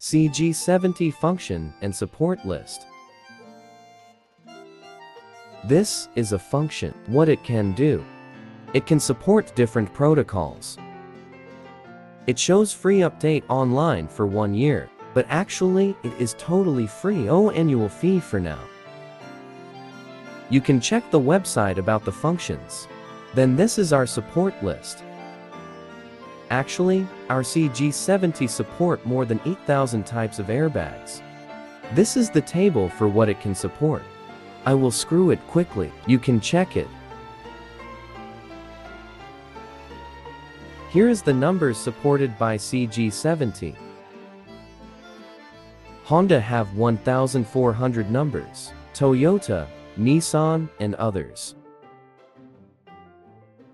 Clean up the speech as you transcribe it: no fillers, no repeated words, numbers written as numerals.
CG70 function and support list. This is a function. What it can do. It can support different protocols. It shows free update online for 1 year, but actually it is totally free. No annual fee for now. You can check the website about the functions. Then this is our support list. Actually, our CG70 support more than 8,000 types of airbags. This is the table for what it can support. I will screw it quickly. You can check it. Here is the numbers supported by CG70. Honda have 1,400 numbers, Toyota, Nissan, and others.